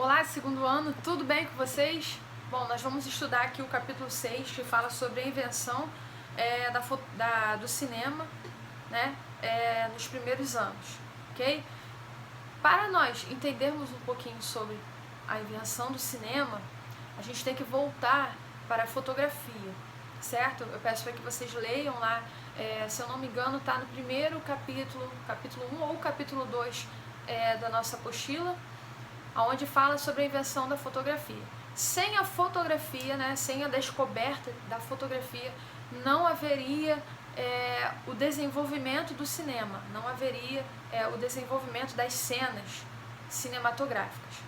Olá, segundo ano, tudo bem com vocês? Bom, nós vamos estudar aqui o capítulo 6, que fala sobre a invenção do cinema, né, nos primeiros anos, ok? Para nós entendermos um pouquinho sobre a invenção do cinema, a gente tem que voltar para a fotografia, certo? Eu peço para que vocês leiam lá, se eu não me engano, está no primeiro capítulo 1 ou capítulo 2 da nossa apostila, onde fala sobre a invenção da fotografia. Sem a fotografia, né, sem a descoberta da fotografia, não haveria o desenvolvimento do cinema, não haveria o desenvolvimento das cenas cinematográficas.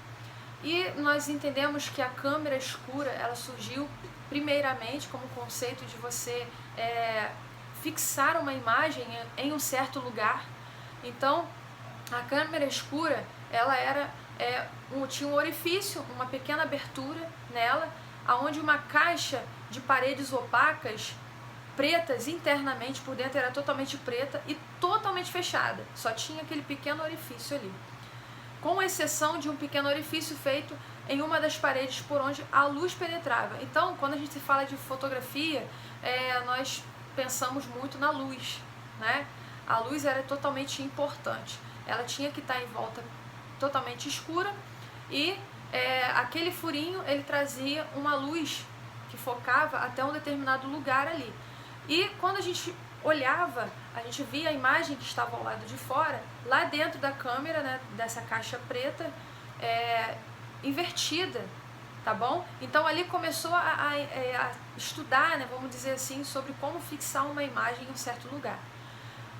E nós entendemos que a câmera escura, ela surgiu primeiramente como conceito de você fixar uma imagem em um certo lugar. Então, a câmera escura, ela tinha um orifício, uma pequena abertura nela, onde uma caixa de paredes opacas, pretas internamente, por dentro era totalmente preta e totalmente fechada, só tinha aquele pequeno orifício ali, com exceção de um pequeno orifício feito em uma das paredes por onde a luz penetrava. Então, quando a gente fala de fotografia, nós pensamos muito na luz, né? A luz era totalmente importante, ela tinha que estar em volta totalmente escura e aquele furinho ele trazia uma luz que focava até um determinado lugar ali. E quando a gente olhava, a gente via a imagem que estava ao lado de fora, lá dentro da câmera, né, dessa caixa preta, invertida, tá bom? Então ali começou a estudar, né, vamos dizer assim, sobre como fixar uma imagem em um certo lugar.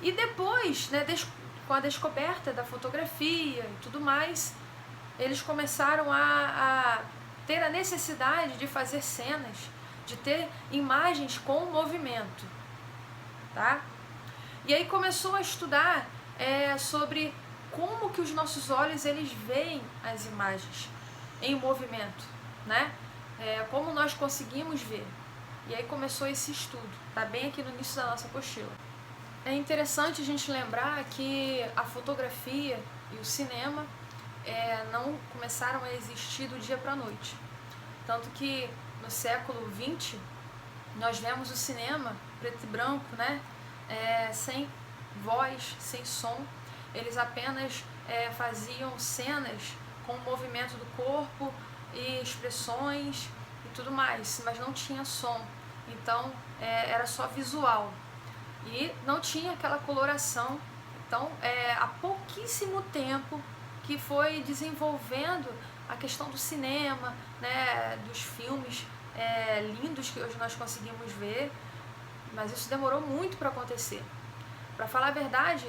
E depois, né, com a descoberta da fotografia e tudo mais, eles começaram a ter a necessidade de fazer cenas, de ter imagens com movimento, tá? E aí começou a estudar sobre como que os nossos olhos eles veem as imagens em movimento, né? Como nós conseguimos ver. E aí começou esse estudo, tá bem aqui no início da nossa apostila. É interessante a gente lembrar que a fotografia e o cinema não começaram a existir do dia para a noite. Tanto que no século XX nós vemos o cinema preto e branco, né? Sem voz, sem som. Eles apenas faziam cenas com o movimento do corpo e expressões e tudo mais, mas não tinha som. Então era só visual. E não tinha aquela coloração. Então, há pouquíssimo tempo que foi desenvolvendo a questão do cinema, né, dos filmes lindos que hoje nós conseguimos ver, mas isso demorou muito para acontecer. Para falar a verdade,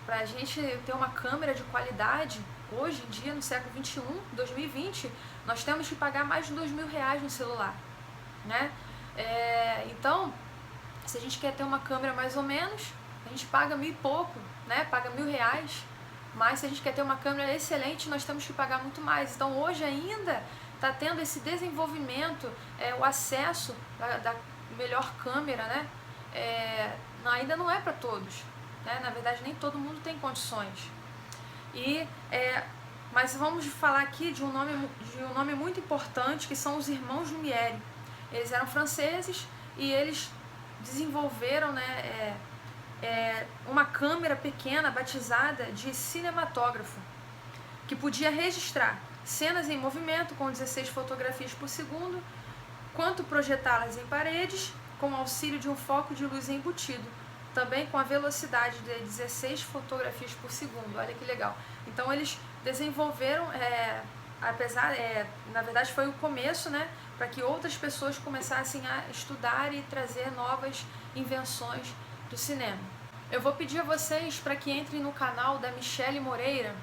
para a gente ter uma câmera de qualidade, hoje em dia, no século XXI, 2020, nós temos que pagar mais de R$2.000 no celular, né? Então, se a gente quer ter uma câmera mais ou menos, a gente paga 1.000 e pouco, né? Paga R$1.000. Mas se a gente quer ter uma câmera excelente, nós temos que pagar muito mais. Então hoje ainda está tendo esse desenvolvimento, o acesso da melhor câmera, né? Ainda não é para todos, né? Na verdade nem todo mundo tem condições. Mas vamos falar aqui de um nome muito importante, que são os irmãos Lumière. Eles eram franceses e eles desenvolveram, né, uma câmera pequena batizada de cinematógrafo, que podia registrar cenas em movimento com 16 fotografias por segundo, quanto projetá-las em paredes com auxílio de um foco de luz embutido, também com a velocidade de 16 fotografias por segundo. Olha que legal. Então eles desenvolveram, na verdade foi o começo, né, para que outras pessoas começassem a estudar e trazer novas invenções do cinema. Eu vou pedir a vocês para que entrem no canal da Michele Moreira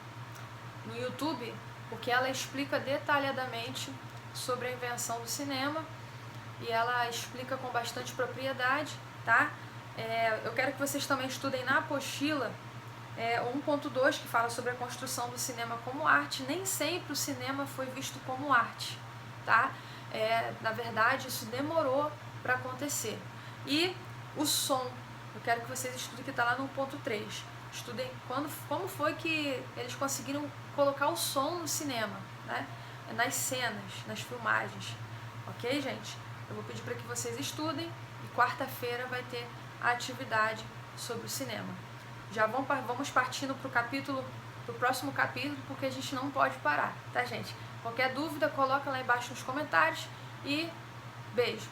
no YouTube, porque ela explica detalhadamente sobre a invenção do cinema e ela explica com bastante propriedade, tá? Eu quero que vocês também estudem na apostila 1.2, que fala sobre a construção do cinema como arte. Nem sempre o cinema foi visto como arte, tá? Na verdade, isso demorou para acontecer. E o som, eu quero que vocês estudem, que está lá no 1.3. Estudem como foi que eles conseguiram colocar o som no cinema, né? nas cenas, nas filmagens. Ok, gente? Eu vou pedir para que vocês estudem e quarta-feira vai ter a atividade sobre o cinema. Já vamos partindo pro próximo capítulo, porque a gente não pode parar, tá, gente? Qualquer dúvida, coloca lá embaixo nos comentários e beijo!